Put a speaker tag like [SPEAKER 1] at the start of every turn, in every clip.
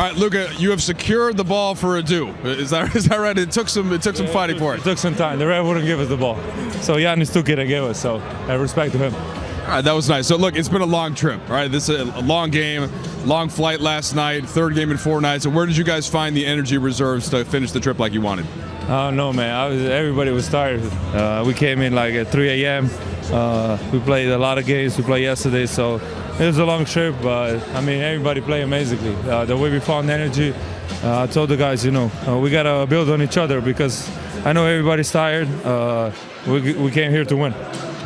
[SPEAKER 1] All right, Luka, you have secured the ball for Adou. Is that right? It took some fighting for it.
[SPEAKER 2] It took some time. The ref wouldn't give us the ball, so Giannis took it and gave us. So I respect to him.
[SPEAKER 1] All right, that was nice. So look, it's been a long trip. All right, this is a long game, long flight last night, third game in 4 nights. So where did you guys find the energy reserves to finish the trip like you wanted?
[SPEAKER 2] No, man. Everybody was tired. We came in like at 3 a.m. We played a lot of games. We played yesterday, so it was a long trip. But I mean, everybody played amazingly. The way we found energy, I told the guys, we gotta build on each other because I know everybody's tired. We came here to win.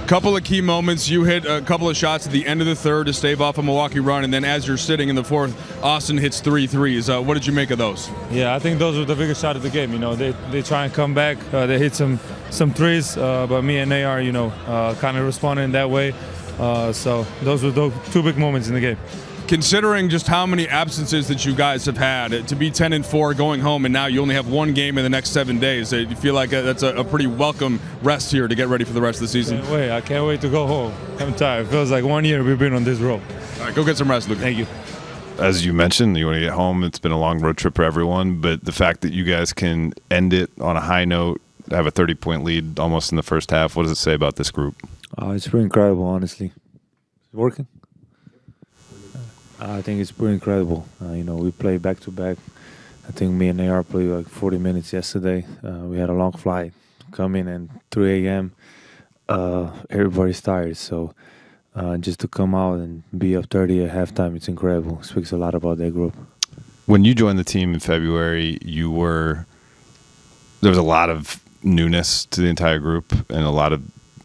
[SPEAKER 1] Couple of key moments. You hit a couple of shots at the end of the third to stave off a Milwaukee run, and then as you're sitting in the fourth, Austin hits 3 threes. What did you make of those?
[SPEAKER 2] Yeah, I think those were the biggest shot of the game. They try and come back. They hit some threes, but me and AR, kind of responded in that way. So those were the 2 big moments in the game.
[SPEAKER 1] Considering just how many absences that you guys have had, to be 10-4 going home, and now you only have 1 game in the next 7 days, do you feel like that's a pretty welcome rest here to get ready for the rest of the season?
[SPEAKER 2] I can't wait to go home. I'm tired. It feels like 1 year we've been on this road.
[SPEAKER 1] All right, go get some rest, Luka.
[SPEAKER 2] Thank you.
[SPEAKER 3] As you mentioned, you want to get home. It's been a long road trip for everyone, but the fact that you guys can end it on a high note, have a 30-point lead almost in the first half, what does it say about this group?
[SPEAKER 4] It's pretty incredible, honestly. It's working. I think it's pretty incredible. We play back-to-back. I think me and AR played like 40 minutes yesterday. We had a long flight. Come in at 3 a.m. Everybody's tired. So just to come out and be up 30 at halftime, it's incredible. It speaks a lot about that group.
[SPEAKER 3] When you joined the team in February, there was a lot of newness to the entire group and a lot of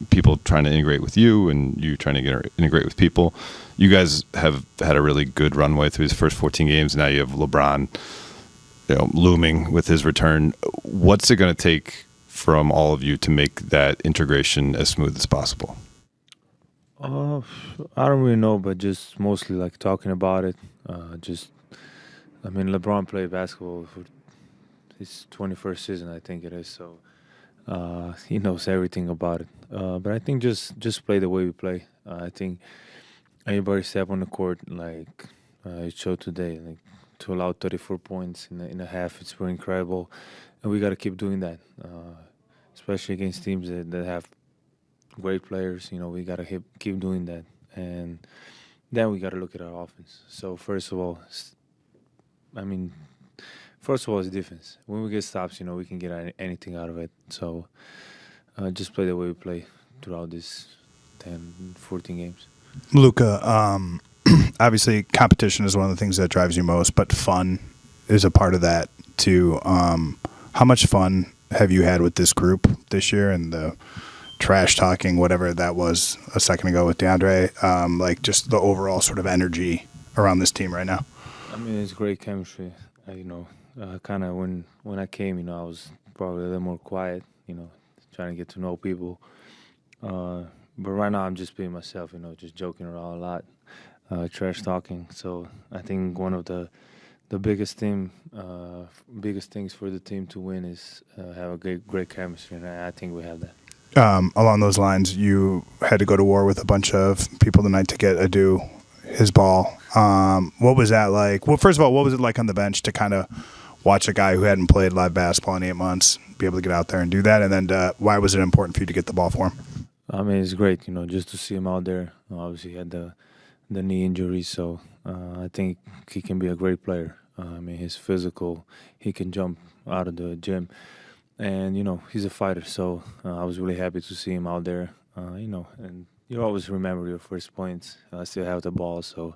[SPEAKER 3] people trying to integrate with you and you trying to integrate with people. You guys have had a really good runway through his first 14 games. Now you have LeBron, looming with his return. What's it going to take from all of you to make that integration as smooth as possible?
[SPEAKER 4] I don't really know, but just mostly like talking about it. LeBron played basketball for his 21st season, I think it is. So he knows everything about it. But I think just play the way we play. I think everybody step on the court like it showed today, like to allow 34 points in a half. It's pretty incredible, and we got to keep doing that, especially against teams that have great players. We got to keep doing that, and then we got to look at our offense. So first of all, it's defense. When we get stops, we can get anything out of it. So just play the way we play throughout these 10, 14 games.
[SPEAKER 5] Luka, obviously competition is one of the things that drives you most, but fun is a part of that too. How much fun have you had with this group this year and the trash talking, whatever that was a second ago with Deandre, like just the overall sort of energy around this team right now?
[SPEAKER 4] It's great chemistry. Kind of when I came, I was probably a little more quiet, trying to get to know people. But right now I'm just being myself, just joking around a lot, trash talking. So I think one of the biggest things for the team to win is have a great chemistry, and I think we have that.
[SPEAKER 5] Along those lines, you had to go to war with a bunch of people tonight to get Adou his ball. What was that like? Well, first of all, what was it like on the bench to kind of watch a guy who hadn't played live basketball in 8 months be able to get out there and do that? And then why was it important for you to get the ball for him?
[SPEAKER 4] It's great, just to see him out there. Obviously, he had the knee injury, so I think he can be a great player. He's physical. He can jump out of the gym. And, he's a fighter, so I was really happy to see him out there, and you always remember your first points. I still have the ball, so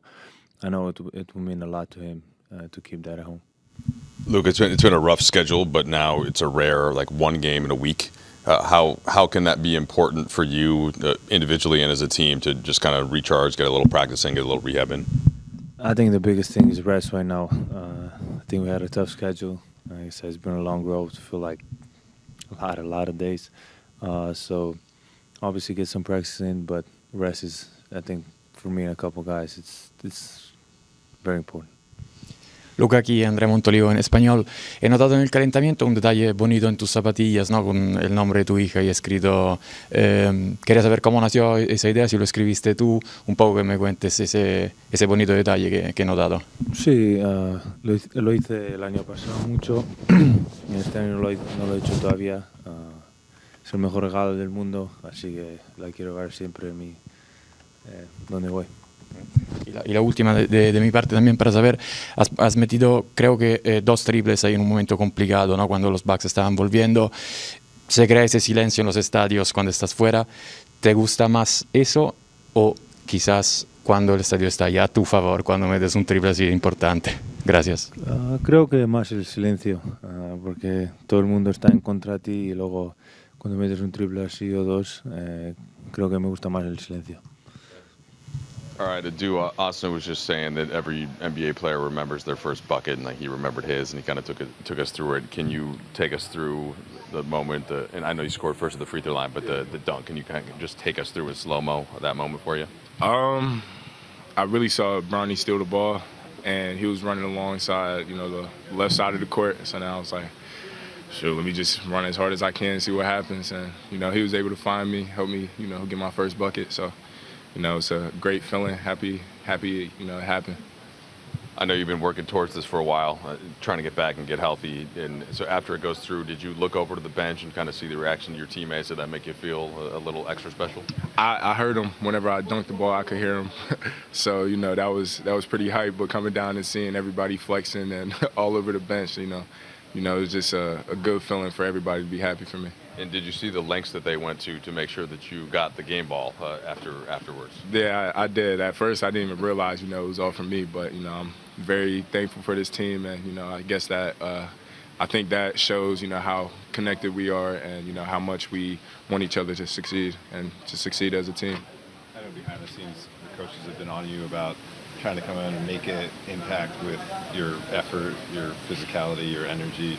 [SPEAKER 4] I know it will mean a lot to him to keep that at home.
[SPEAKER 6] Luke, it's been a rough schedule, but now it's a rare, like 1 game in a week. How can that be important for you individually and as a team to just kind of recharge, get a little practice in, get a little rehab in?
[SPEAKER 4] I think the biggest thing is rest right now. I think we had a tough schedule. Like I said, it's been a long road. I feel like a lot of days. So obviously get some practice in, but rest is, I think, for me and a couple guys, it's very important.
[SPEAKER 7] Luca, aquí Andrea Montolivo en español. He notado en el calentamiento un detalle bonito en tus zapatillas, ¿no? Con el nombre de tu hija y escrito. Quería saber cómo nació esa idea, si lo escribiste tú, un poco que me cuentes ese bonito detalle que he notado.
[SPEAKER 4] Sí, lo hice el año pasado mucho. Este año no lo he hecho todavía. Es el mejor regalo del mundo, así que la quiero ver siempre en mí, donde voy.
[SPEAKER 7] Y la última de mi parte también para saber, has metido creo que 2 triples ahí en un momento complicado, ¿no? Cuando los Bucks estaban volviendo. Se crea ese silencio en los estadios cuando estás fuera. ¿Te gusta más eso o quizás cuando el estadio está ya a tu favor, cuando metes un triple así importante? Gracias.
[SPEAKER 4] Creo que más el silencio, porque todo el mundo está en contra de ti y luego cuando metes un triple así o 2, creo que me gusta más el silencio.
[SPEAKER 6] All right, Adou, Austin was just saying that every NBA player remembers their first bucket, and like he remembered his, and he kind of took us through it. Can you take us through the moment? And I know you scored first at the free throw line, but the dunk. Can you kind of just take us through a slow mo that moment for you?
[SPEAKER 8] I really saw Bronny steal the ball, and he was running alongside, the left side of the court. So now I was like, sure, let me just run as hard as I can and see what happens. And he was able to find me, help me, get my first bucket. So. It's a great feeling, happy, it happened.
[SPEAKER 6] I know you've been working towards this for a while, trying to get back and get healthy. And so after it goes through, did you look over to the bench and kind of see the reaction of your teammates? Did that make you feel a little extra special?
[SPEAKER 8] I heard them whenever I dunked the ball. I could hear them. So, that was pretty hype. But coming down and seeing everybody flexing and all over the bench, it was just a good feeling for everybody to be happy for me.
[SPEAKER 6] And did you see the lengths that they went to make sure that you got the game ball afterwards?
[SPEAKER 8] Yeah, I did. At first, I didn't even realize, it was all for me. But, I'm very thankful for this team. And, I guess that I think that shows, how connected we are and, how much we want each other to succeed and to succeed as a team.
[SPEAKER 9] I know behind the scenes, the coaches have been on you about trying to come in and make an impact with your effort, your physicality, your energy.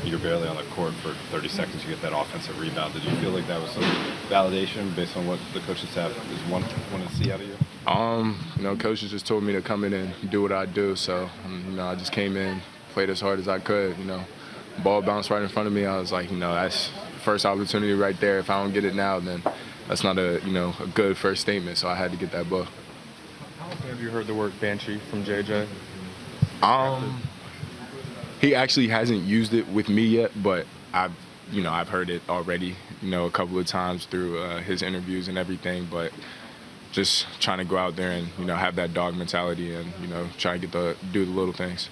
[SPEAKER 9] You're barely on the court for 30 seconds. You get that offensive rebound. Did you feel like that was some validation based on what the coaching staff is wanting to see out of you?
[SPEAKER 8] Coaches just told me to come in and do what I do. So, I just came in, played as hard as I could. Ball bounced right in front of me. I was like, that's the first opportunity right there. If I don't get it now, then that's not a good first statement. So I had to get that ball.
[SPEAKER 10] How often have you heard the word banshee from JJ?
[SPEAKER 8] He actually hasn't used it with me yet, but I've heard it already, a couple of times through his interviews and everything. But just trying to go out there and have that dog mentality and try to do the little things.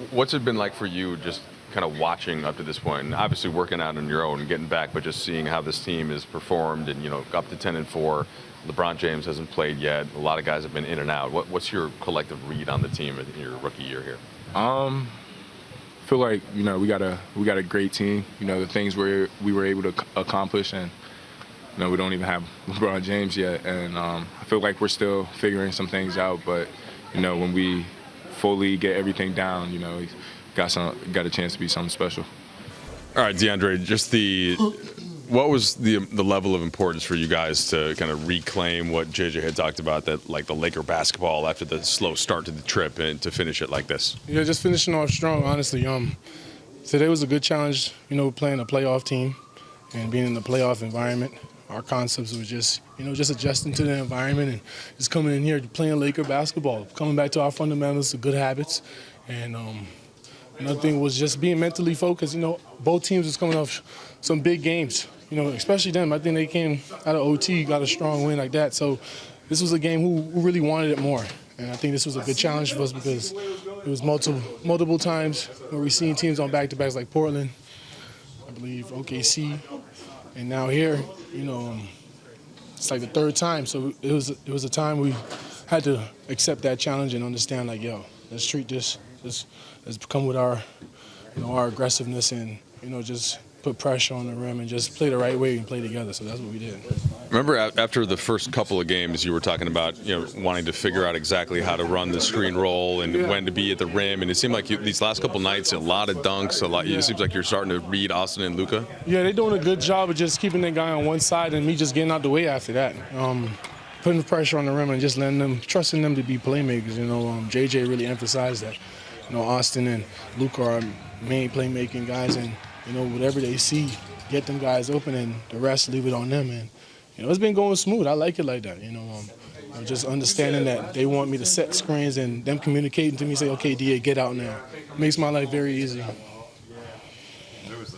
[SPEAKER 6] What's it been like for you, just kind of watching up to this point, and obviously working out on your own and getting back, but just seeing how this team has performed and up to 10-4. LeBron James hasn't played yet. A lot of guys have been in and out. What's your collective read on the team in your rookie year here?
[SPEAKER 8] I feel like we got a great team. The things we were able to accomplish, and we don't even have LeBron James yet, and I feel like we're still figuring some things out. But when we fully get everything down, we got a chance to be something special.
[SPEAKER 6] All right, Deandre, just what was the level of importance for you guys to kind of reclaim what JJ had talked about, that like the Laker basketball after the slow start to the trip, and to finish it like this?
[SPEAKER 11] Yeah, just finishing off strong, honestly. Today was a good challenge, playing a playoff team and being in the playoff environment. Our concepts were just adjusting to the environment and just coming in here playing Laker basketball, coming back to our fundamentals, the good habits. And another thing was just being mentally focused. Both teams was coming off some big games. Especially them. I think they came out of OT, got a strong win like that. So this was a game who really wanted it more. And I think this was a good challenge for us because it was multiple times where we've seen teams on back-to-backs like Portland, I believe OKC, and now here, it's like the third time. So it was a time we had to accept that challenge and understand, like, let's treat this, let's come with our aggressiveness and, just put pressure on the rim and just play the right way and play together. So that's what we did.
[SPEAKER 6] Remember after the first couple of games, you were talking about wanting to figure out exactly how to run the screen roll and when to be at the rim, and it seemed like these last couple nights, a lot of dunks, It seems like you're starting to read Austin and Luka.
[SPEAKER 11] Yeah, they're doing a good job of just keeping the guy on one side and me just getting out the way after that. putting pressure on the rim and just trusting them to be playmakers. JJ really emphasized that. Austin and Luka are main playmaking guys, and whatever they see, get them guys open, and the rest leave it on them. And it's been going smooth. I like it like that. Just understanding that they want me to set screens and them communicating to me, say, okay, DA, get out now. Makes my life very easy.
[SPEAKER 9] There was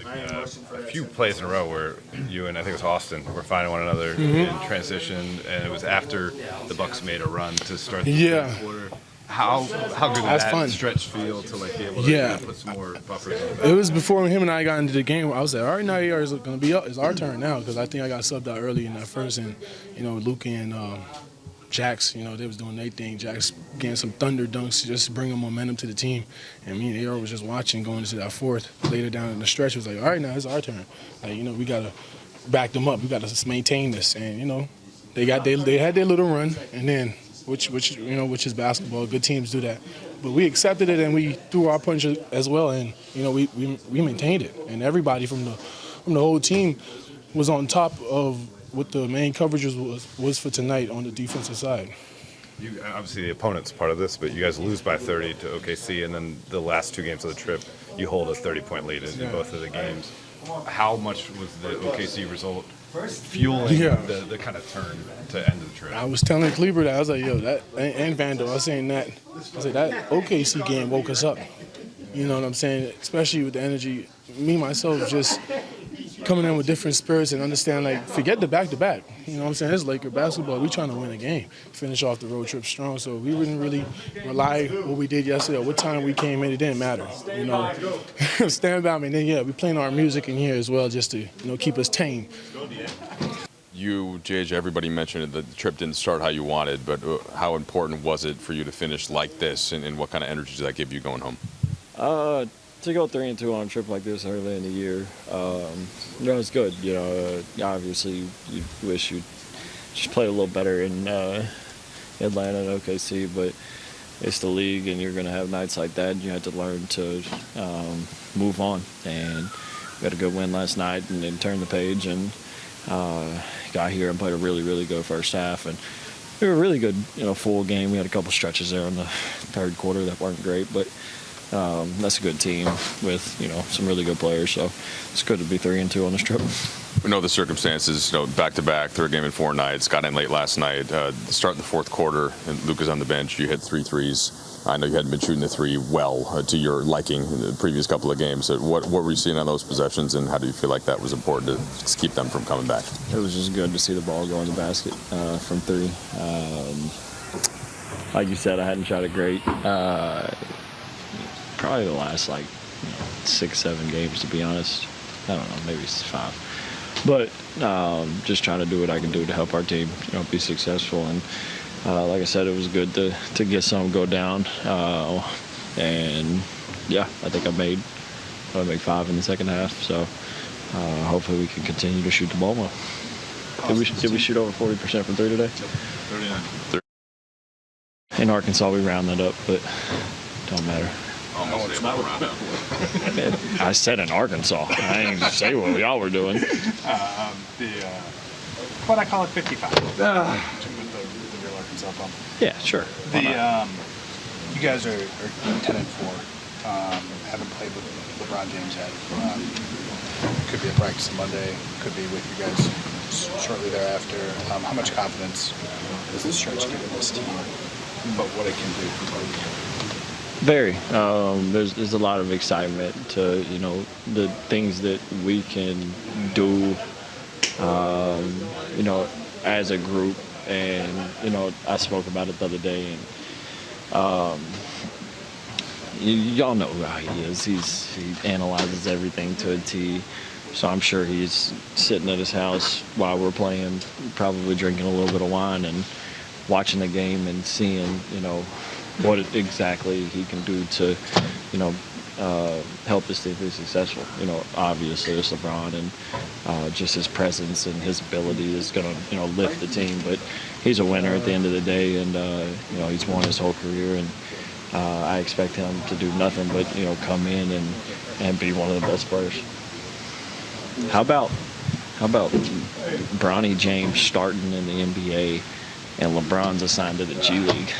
[SPEAKER 9] a few plays in a row where you and I think it was Austin were finding one another in transition, and it was after the Bucks made a run to start the third quarter. How good did that stretch feel to be able to put some more buffers in?
[SPEAKER 11] It was before him and I got into the game where I was like, all right, now it's going to be up. It's our turn now, because I think I got subbed out early in that first, and Luka and Jax, they was doing their thing. Jax getting some thunder dunks, just bringing momentum to the team. And me and Aero was just watching going into that fourth. Later down in the stretch, it was like, all right, now it's our turn. We got to back them up. We got to just maintain this. And, they had their little run, and then, which is basketball. Good teams do that. But we accepted it, and we threw our punch as well, and, we maintained it. And everybody from the whole team was on top of what the main coverage was for tonight on the defensive side.
[SPEAKER 9] Obviously, the opponent's part of this, but you guys lose by 30 to OKC, and then the last two games of the trip, you hold a 30-point lead in both of the games. How much was the OKC result fueling the kind of turn to end of the trip?
[SPEAKER 11] I was telling Kleber that. I was like, that, and Vandal, I was saying that. I said, that OKC game woke us up. You know what I'm saying? Especially with the energy. Me, myself, just coming in with different spirits and understand, forget the back-to-back. You know what I'm saying? It's Laker basketball. We trying to win a game, finish off the road trip strong. So we wouldn't really rely what we did yesterday or what time we came in. It didn't matter. Stand by me. And then, we playing our music in here as well just to, keep us tame.
[SPEAKER 6] You, JJ, everybody mentioned it, the trip didn't start how you wanted, but how important was it for you to finish like this, and what kind of energy did that give you going home?
[SPEAKER 12] To go 3-2 on a trip like this early in the year, it's good. Obviously, you wish you'd just play a little better in Atlanta and OKC, but it's the league, and you're going to have nights like that. You have to learn to move on. And we had a good win last night, and then turned the page, and got here and played a really, really good first half. And we were a really good, full game. We had a couple stretches there in the third quarter that weren't great, but that's a good team with, some really good players. So it's good to be 3-2 on this trip.
[SPEAKER 6] We know the circumstances, back-to-back, third game in 4 nights, got in late last night. Start the fourth quarter, and Luka's on the bench. You hit 3 threes. I know you hadn't been shooting the three well to your liking in the previous couple of games. What were you seeing on those possessions, and how do you feel like that was important to just keep them from coming back?
[SPEAKER 12] It was just good to see the ball go in the basket from 3. Like you said, I hadn't shot it great. Probably the last 6-7 games, to be honest. I don't know, maybe it's 5. But just trying to do what I can do to help our team, be successful. And like I said, it was good to get some go down. And I think I made 5 in the second half. So hopefully we can continue to shoot the ball more. Did we shoot over 40% from 3 today?
[SPEAKER 6] 39.
[SPEAKER 12] In Arkansas, we round that up, but don't matter.
[SPEAKER 6] Almost able to round up.
[SPEAKER 12] I said in Arkansas. I didn't say what y'all were doing.
[SPEAKER 13] But I call it 55. With the real Arkansas bump.
[SPEAKER 12] Yeah, sure.
[SPEAKER 13] You guys are 10-4. Haven't played with LeBron James yet. Could be a practice on Monday. Could be with you guys shortly thereafter. How much confidence does this stretch give in this team? But what it can do for both?
[SPEAKER 12] Very. There's a lot of excitement to, the things that we can do, as a group. And, I spoke about it the other day. And y'all know how he is. He analyzes everything to a T. So I'm sure he's sitting at his house while we're playing, probably drinking a little bit of wine and watching the game and seeing, what exactly he can do to, help this team be successful. Obviously it's LeBron, and just his presence and his ability is going to, lift the team. But he's a winner at the end of the day, and, he's won his whole career. And I expect him to do nothing but, come in and be one of the best players. How about Bronny James starting in the NBA and LeBron's assigned to the G League.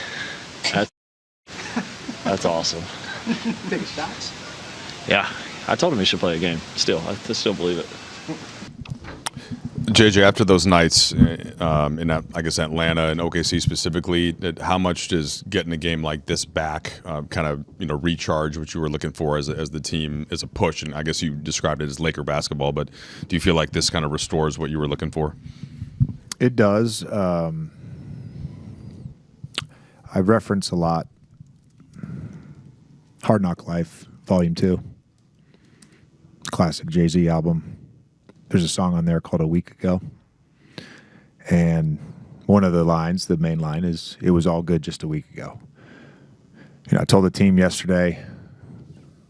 [SPEAKER 12] That's awesome.
[SPEAKER 13] Take shots.
[SPEAKER 12] Yeah, I told him he should play a game. I still believe it.
[SPEAKER 6] JJ, after those nights in I guess Atlanta and OKC specifically, how much does getting a game like this back kind of recharge what you were looking for as the team as a push? And I guess you described it as Laker basketball, but do you feel like this kind of restores what you were looking for?
[SPEAKER 14] It does. I reference a lot Hard Knock Life, Volume 2. Classic Jay-Z album. There's a song on there called A Week Ago. And one of the lines, the main line, is, "It was all good just a week ago." I told the team yesterday,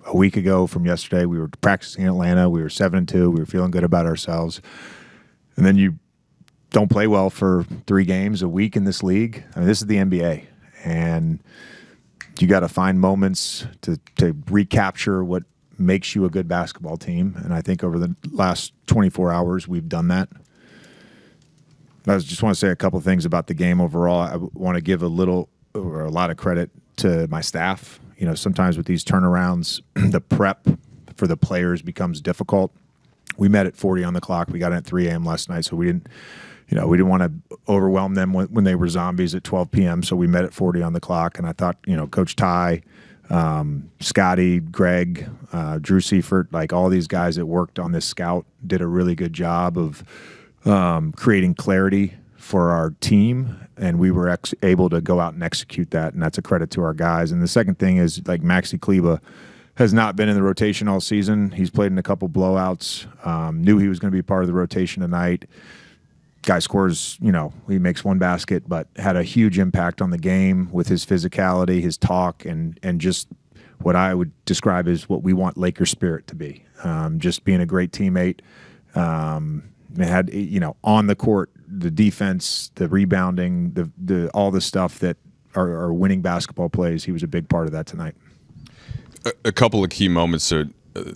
[SPEAKER 14] a week ago from yesterday, we were practicing in Atlanta. We were 7-2. We were feeling good about ourselves. And then you don't play well for 3 games a week in this league. I mean, this is the NBA. And you got to find moments to recapture what makes you a good basketball team. And I think over the last 24 hours, we've done that. I just want to say a couple of things about the game overall. I want to give a lot of credit to my staff. Sometimes with these turnarounds, the prep for the players becomes difficult. We met at 40 on the clock. We got in at 3 a.m. last night, so we didn't want to overwhelm them when they were zombies at 12 p.m. So we met at 40 on the clock, and I thought, Coach Ty, Scotty, Greg, Drew Seifert, like all these guys that worked on this scout did a really good job of creating clarity for our team, and we were able to go out and execute that, and that's a credit to our guys. And the second thing is, like, Maxi Kleba has not been in the rotation all season. He's played in a couple blowouts, knew he was going to be part of the rotation tonight. Guy scores, he makes 1 basket, but had a huge impact on the game with his physicality, his talk, and just what I would describe as what we want Laker spirit to be. Just being a great teammate. Had, on the court, the defense, the rebounding, the all the stuff that are winning basketball plays. He was a big part of that tonight.
[SPEAKER 6] A couple of key moments.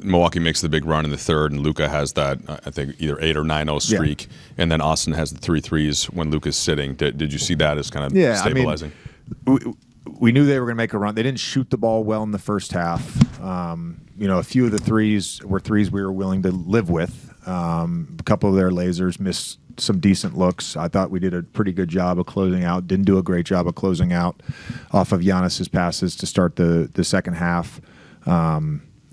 [SPEAKER 6] Milwaukee makes the big run in the third, and Luka has that, I think, either 8 or 9-0 streak. Yeah. And then Austin has the 3 threes when Luka's sitting. Did you see that as kind of stabilizing?
[SPEAKER 14] I mean, we knew they were going to make a run. They didn't shoot the ball well in the first half. A few of the threes were threes we were willing to live with. A couple of their lasers missed some decent looks. I thought we did a pretty good job of closing out. Didn't do a great job of closing out off of Giannis's passes to start the second half.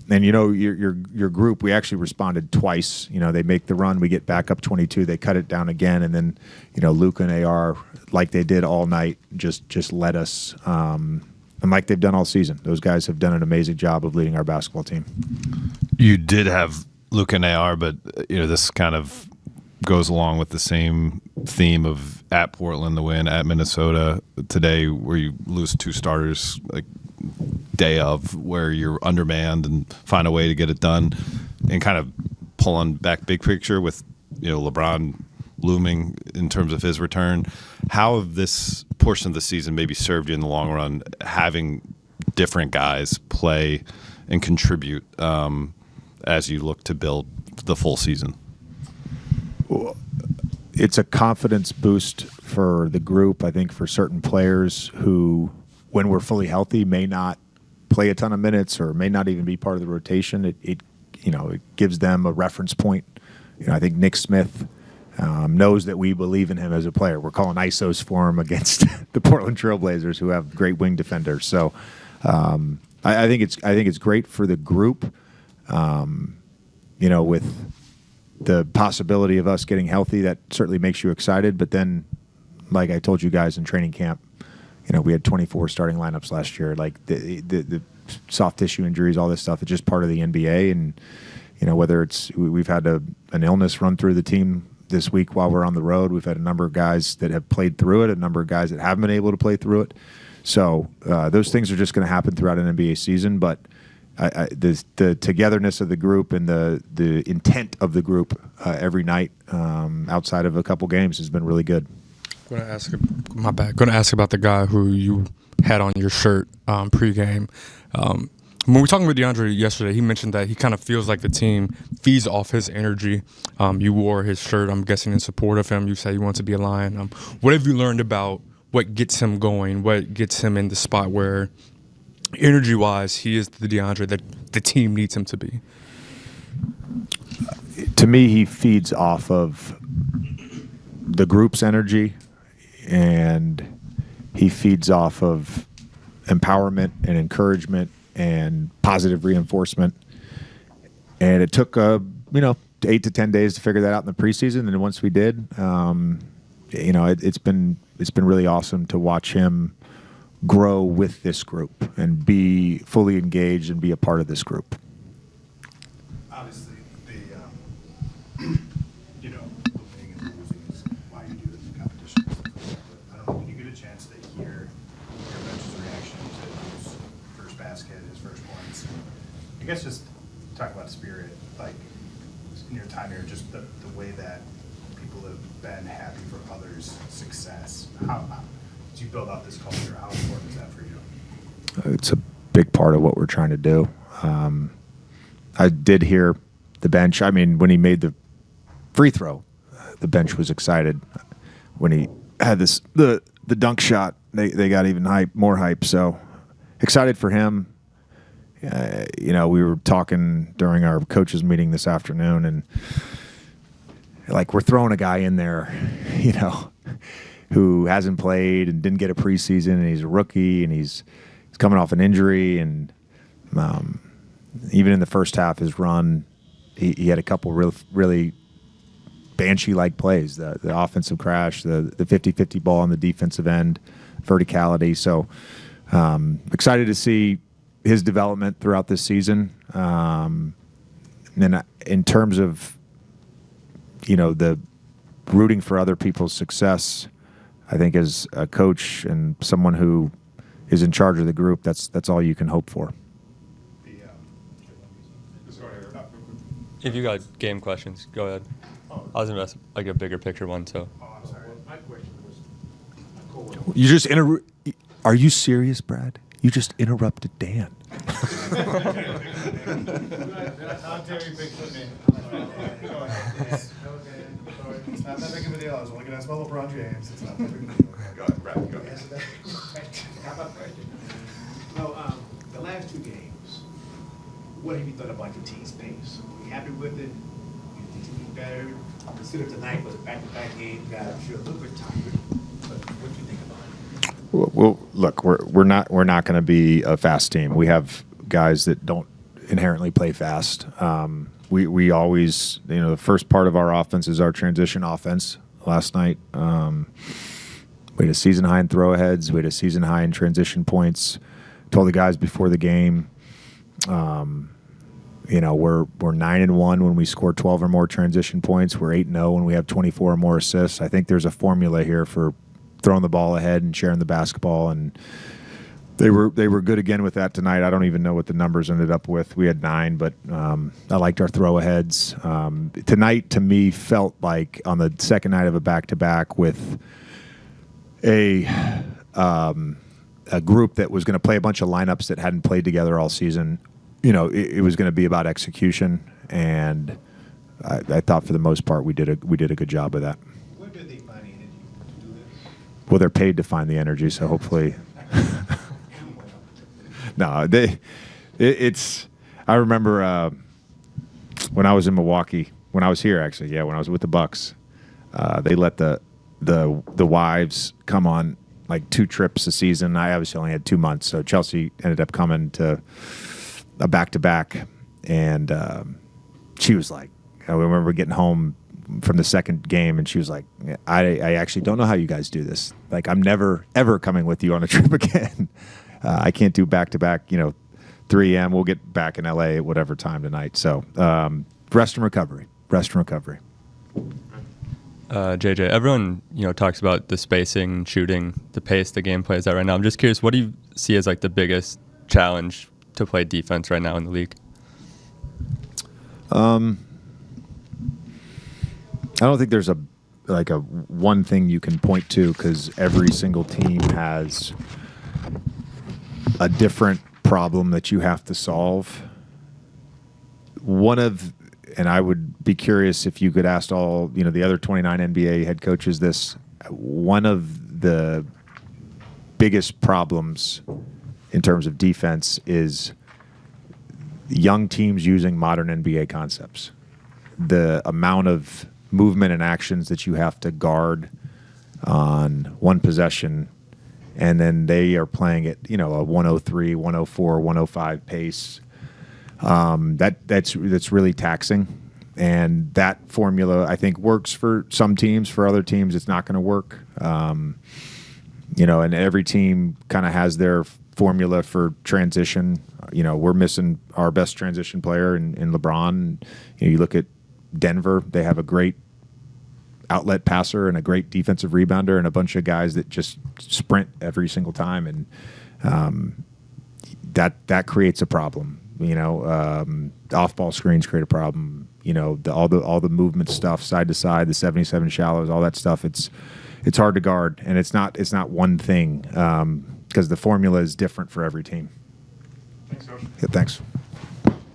[SPEAKER 14] And your group, we actually responded twice. They make the run, we get back up 22, they cut it down again, and then Luka and AR, like they did all night, just led us, and like they've done all season. Those guys have done an amazing job of leading our basketball team.
[SPEAKER 3] You did have Luka and AR, but this kind of goes along with the same theme of at Portland the win, at Minnesota today, where you lose 2 starters, like day of, where you're undermanned and find a way to get it done, and kind of pulling back big picture with LeBron looming in terms of his return. How have this portion of the season maybe served you in the long run, having different guys play and contribute as you look to build the full season?
[SPEAKER 14] Well, it's a confidence boost for the group. I think for certain players who, when we're fully healthy, may not play a ton of minutes or may not even be part of the rotation, it gives them a reference point. I think Nick Smith knows that we believe in him as a player. We're calling ISOs for him against the Portland Trailblazers, who have great wing defenders. So I think it's great for the group. With the possibility of us getting healthy, that certainly makes you excited. But then, like I told you guys in training camp, we had 24 starting lineups last year. Like the soft tissue injuries, all this stuff, it's just part of the NBA. And, whether it's we've had an illness run through the team this week while we're on the road. We've had a number of guys that have played through it, a number of guys that haven't been able to play through it. So those things are just going to happen throughout an NBA season. But the togetherness of the group and the intent of the group every night outside of a couple games has been really good.
[SPEAKER 10] Going to ask about the guy who you had on your shirt pregame. When we were talking with Deandre yesterday, he mentioned that he kind of feels like the team feeds off his energy. You wore his shirt, I'm guessing, in support of him. You said you want to be a Lion. What have you learned about what gets him going, what gets him in the spot where, energy-wise, he is the Deandre that the team needs him to be?
[SPEAKER 14] To me, he feeds off of the group's energy, and he feeds off of empowerment and encouragement and positive reinforcement. And it took 8 to 10 days to figure that out in the preseason. And once we did, it's been really awesome to watch him grow with this group and be fully engaged and be a part of this group.
[SPEAKER 5] Obviously, the winning and losing is why you do this competition. But I don't know, did you get a chance to hear your bench's reaction to his first basket, his first points? I guess just talk about spirit, like in your time here, just the way that people have been happy for others' success. How do you build out this culture? How important is that for you?
[SPEAKER 14] It's a big part of what we're trying to do. I did hear the bench. I mean, when he made the free throw, the bench was excited. When he had the dunk shot, they got even more hype. So excited for him. We were talking during our coaches meeting this afternoon, and like we're throwing a guy in there, who hasn't played and didn't get a preseason, and he's a rookie, and he's coming off an injury, and even in the first half, his run, he had a couple really Banshee-like plays, the offensive crash, the 50-50 ball on the defensive end, verticality. So excited to see his development throughout this season. And then in terms of, the rooting for other people's success, I think as a coach and someone who is in charge of the group, that's all you can hope for.
[SPEAKER 15] If you got game questions, go ahead. I was going to ask like a bigger picture one, so.
[SPEAKER 5] I'm sorry. My question was,
[SPEAKER 14] You just Are you serious, Brad? You just interrupted Dan.
[SPEAKER 5] It's not that big of a deal. I was only going to ask about LeBron James. It's not that big of a deal. Go ahead, Brad. Go ahead.
[SPEAKER 16] Well, the last two games, what have you thought about your team's pace? Are you happy with it? You think you can be better? Consider tonight was a back-to-back game. You got, I'm sure, a little bit tired. But what do you think about it?
[SPEAKER 14] Well, look, we're not going to be a fast team. We have guys that don't inherently play fast. We always, the first part of our offense is our transition offense. Last night, we had a season high in throw-aheads. We had a season high in transition points. Told the guys before the game, we're 9-1 when we score 12 or more transition points. We're 8-0 when we have 24 or more assists. I think there's a formula here for throwing the ball ahead and sharing the basketball, and they were good again with that tonight. I don't even know what the numbers ended up with. We had 9, but I liked our throw-aheads. Tonight, to me, felt like on the second night of a back-to-back with a group that was going to play a bunch of lineups that hadn't played together all season. It was going to be about execution, and I thought for the most part we did a good job of that.
[SPEAKER 16] Where did they find the energy to do this?
[SPEAKER 14] Well, they're paid to find the energy, so hopefully. No, it's. I remember when I was in Milwaukee, when I was here actually, when I was with the Bucks, they let the wives come on like 2 trips a season. I obviously only had 2 months, so Chelsea ended up coming to a back-to-back, and she was like, I remember getting home from the second game, and she was like, I actually don't know how you guys do this. Like, I'm never, ever coming with you on a trip again. I can't do back-to-back, 3 a.m. We'll get back in L.A. at whatever time tonight. So rest and recovery.
[SPEAKER 15] JJ, everyone talks about the spacing, shooting, the pace the game plays at right now. I'm just curious, what do you see as like the biggest challenge to play defense right now in the league?
[SPEAKER 14] I don't think there's a one thing you can point to, because every single team has a different problem that you have to solve. And I would be curious if you could ask all, the other 29 NBA head coaches this. One of the biggest problems in terms of defense is young teams using modern NBA concepts. The amount of movement and actions that you have to guard on one possession, and then they are playing at, a 103, 104, 105 pace. That's really taxing. And that formula, I think, works for some teams. For other teams, it's not going to work. And every team kind of has their formula for transition. We're missing our best transition player in LeBron. You look at Denver, they have a great outlet passer and a great defensive rebounder and a bunch of guys that just sprint every single time. And that creates a problem. Off-ball screens create a problem. All the movement stuff, side to side, the 77 shallows, all that stuff. It's hard to guard, and it's not one thing because the formula is different for every team.
[SPEAKER 13] Thanks, Coach.
[SPEAKER 14] Yeah, thanks.